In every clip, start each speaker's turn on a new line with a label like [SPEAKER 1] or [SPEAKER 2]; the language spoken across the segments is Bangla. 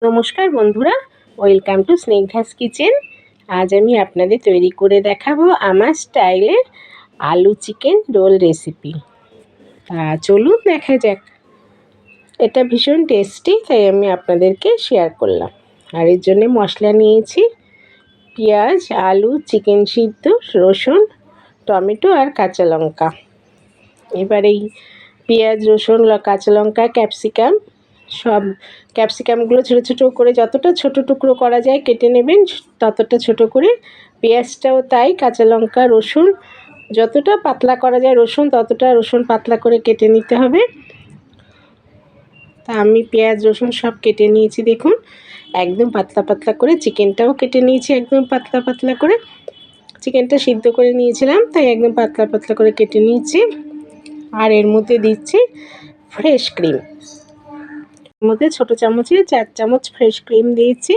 [SPEAKER 1] নমস্কার বন্ধুরা, ওয়েলকাম টু স্নেকঘাস কিচেন। আজ আমি আপনাদের তৈরি করে দেখাবো আমার স্টাইলের আলু চিকেন রোল রেসিপি। চলুন দেখা যাক। এটা ভীষণ টেস্টি, তাই আমি আপনাদেরকে শেয়ার করলাম। আর এর জন্য মশলা নিয়েছি পেঁয়াজ, আলু, চিকেন সিদ্ধ, রসুন, টমেটো আর কাঁচা লঙ্কা। এবার এই পেঁয়াজ, রসুন, কাঁচা লঙ্কা, ক্যাপসিকাম, সব ক্যাপসিকামগুলো ছোটো ছোটো করে যতটা ছোটো টুকরো করা যায় কেটে নেবেন, ততটা ছোটো করে। পেঁয়াজটাও তাই, কাঁচা লঙ্কা, রসুন যতটা পাতলা করা যায় রসুন, ততটা রসুন পাতলা করে কেটে নিতে হবে। তা আমি পেঁয়াজ রসুন সব কেটে নিয়েছি, দেখুন একদম পাতলা পাতলা করে। চিকেনটাও কেটে নিয়েছি একদম পাতলা পাতলা করে। চিকেনটা সিদ্ধ করে নিয়েছিলাম, তাই একদম পাতলা পাতলা করে কেটে নিয়েছি। আর এর মধ্যে দিচ্ছি ফ্রেশ ক্রিম। এর মধ্যে ছোটো চামচে 4 চামচ ফ্রেশ ক্রিম দিয়েছি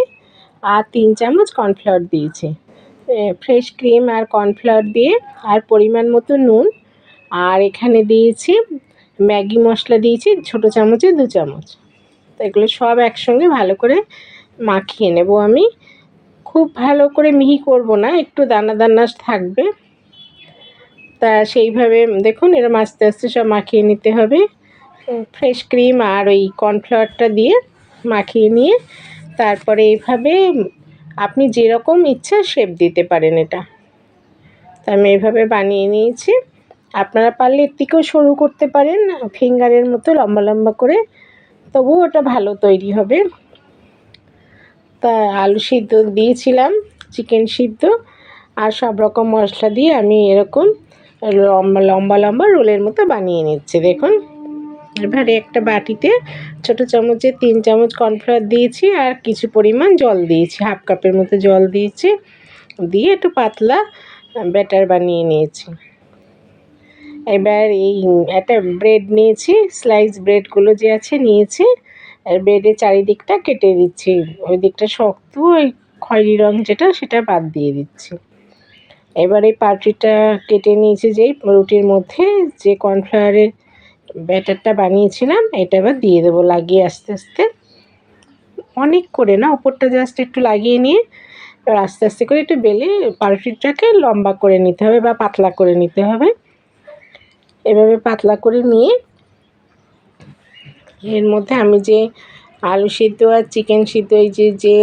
[SPEAKER 1] আর 3 চামচ কর্নফ্লাওয়ার দিয়েছি। ফ্রেশ ক্রিম আর কর্নফ্লাওয়ার দিয়ে আর পরিমাণ মতো নুন, আর এখানে দিয়েছি ম্যাগি মশলা দিয়েছি ছোটো চামচে 2 চামচ। তো এগুলো সব একসঙ্গে ভালো করে মাখিয়ে নেব আমি। খুব ভালো করে মিহি করব না, একটু দানা দানা থাকবে। তা সেইভাবে দেখুন এরকম আস্তে আস্তে সব মাখিয়ে নিতে হবে। ফ্রেশ ক্রিম আর ওই কর্নফ্লাওয়ারটা দিয়ে মাখিয়ে নিয়ে তারপরে এইভাবে আপনি যেরকম ইচ্ছা শেপ দিতে পারেন এটা। তা আমি এইভাবে বানিয়ে নিয়েছি। আপনারা পারলে এর থেকেও সরু করতে পারেন, ফিঙ্গারের মতো লম্বা লম্বা করে, তবুও ওটা ভালো তৈরি হবে। তা আলু সিদ্ধ দিয়েছিলাম, চিকেন সিদ্ধ আর সব রকম মশলা দিয়ে আমি এরকম লম্বা লম্বা লম্বা রোলের মতো বানিয়ে নিচ্ছি, দেখুন। এবারে একটা বাটিতে ছোটো চামচে 3 চামচ কর্নফ্লাওয়ার দিয়েছি আর কিছু পরিমাণ জল দিয়েছি, হাফ কাপের মতো জল দিয়েছি, দিয়ে একটু পাতলা ব্যাটার বানিয়ে নিয়েছি। এবার এই একটা ব্রেড নিয়েছি, স্লাইস ব্রেডগুলো যে আছে নিয়েছি, আর ব্রেডের চারিদিকটা কেটে দিচ্ছি। ওই দিকটা শক্ত, ওই খয়েরি রঙ যেটা সেটা বাদ দিয়ে দিচ্ছি। এবার এই পাউরুটিটা কেটে নিয়েছি যেই রুটির মধ্যে, যে কর্নফ্লাওয়ারের ব্যাটারটা বানিয়েছিলাম, এটা এবার দিয়ে দেবো লাগিয়ে আস্তে আস্তে, অনেক করে না, ওপরটা জাস্ট একটু লাগিয়ে নিয়ে এবার আস্তে আস্তে করে একটু বেলে পাউরুটিটাকে লম্বা করে নিতে হবে বা পাতলা করে নিতে হবে। এভাবে পাতলা করে নিয়ে এর মধ্যে আমি যে আলু সিদ্ধ আর চিকেন সিদ্ধ এই যে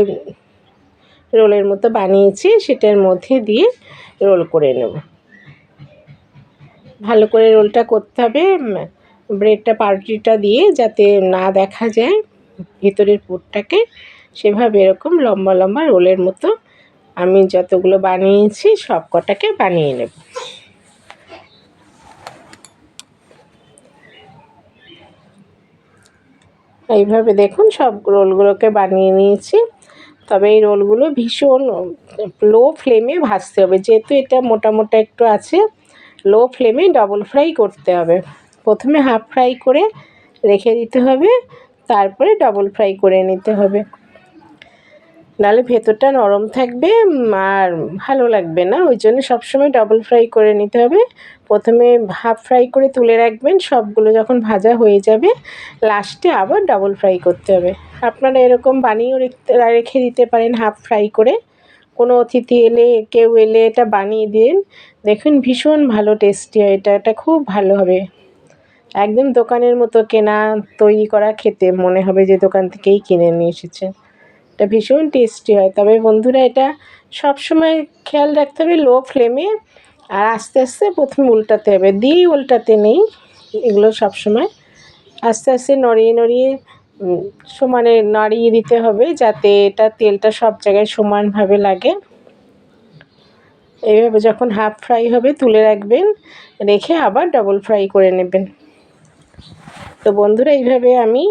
[SPEAKER 1] রোলের মতো বানিয়েছি সেটার মধ্যে দিয়ে রোল করে নেব। ভালো করে রোলটা করতে হবে, ব্রেডটা পাউরুটিটা দিয়ে যাতে না দেখা যায় ভেতরের পুরটাকে। সেভাবে এরকম লম্বা লম্বা রোলের মতো আমি যতগুলো বানিয়েছি সব কটাকে বানিয়ে নেব। এইভাবে দেখুন সব রোলগুলোকে বানিয়ে নিয়েছি। তবে এই রোলগুলো ভীষণ লো ফ্লেমে ভাজতে হবে, যেহেতু এটা মোটা মোটা একটু আছে। লো ফ্লেমে ডবল ফ্রাই করতে হবে। প্রথমে হাফ ফ্রাই করে রেখে দিতে হবে, তারপরে ডবল ফ্রাই করে নিতে হবে, নাহলে ভেতরটা নরম থাকবে আর ভালো লাগবে না। ওই জন্য সবসময় ডবল ফ্রাই করে নিতে হবে। প্রথমে হাফ ফ্রাই করে তুলে রাখবেন, সবগুলো যখন ভাজা হয়ে যাবে লাস্টে আবার ডবল ফ্রাই করতে হবে। আপনারা এরকম বানিয়েও রেখে দিতে পারেন হাফ ফ্রাই করে। কোনো অতিথি এলে, কেউ এলে এটা বানিয়ে দিন, দেখুন ভীষণ ভালো টেস্টি হয়। এটা খুব ভালো হবে, একদম দোকানের মতো কেনা তৈরি করা খেতে মনে হবে যে দোকান থেকেই কিনে নিয়ে এসেছে। এটা ভীষণ টেস্টি হয়। তবে বন্ধুরা এটা সবসময় খেয়াল রাখতে হবে লো ফ্লেমে, আর আস্তে আস্তে প্রথমে উল্টাতে হবে, দিয়েই উল্টাতে নেই। এগুলো সবসময় আস্তে আস্তে নড়িয়ে নড়িয়ে সমানে নাড়িয়ে দিতে হবে, যাতে এটা তেলটা সব জায়গায় সমানভাবে লাগে। এইভাবে যখন হাফ ফ্রাই হবে তুলে রাখবেন, রেখে আবার ডবল ফ্রাই করে নেবেন। তো বন্ধুরা এইভাবে আমি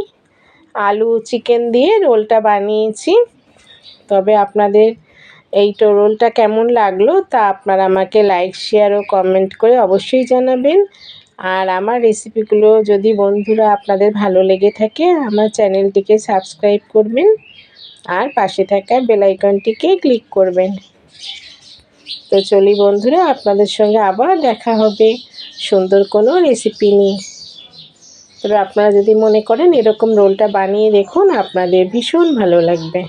[SPEAKER 1] আলু চিকেন দিয়ে রোলটা বানিয়েছি। তবে আপনাদের এই রোলটা কেমন লাগলো তা আপনারা আমাকে লাইক, শেয়ার ও কমেন্ট করে অবশ্যই জানাবেন। আর আমার রেসিপিগুলো যদি বন্ধুরা আপনাদের ভালো লেগে থাকে, আমার চ্যানেলটিকে সাবস্ক্রাইব করবেন আর পাশে থাকা বেল আইকনটিকে ক্লিক করবেন। তো চলি বন্ধুরা, আপনাদের সঙ্গে আবার দেখা হবে সুন্দর কোনো রেসিপি নিয়ে। তবে আপনারা যদি মনে করেন এরকম রোলটা বানিয়ে দেখুন, আপনাদের ভীষণ ভালো লাগবে।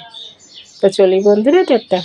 [SPEAKER 1] তো চলি বন্ধুরা, টাটা।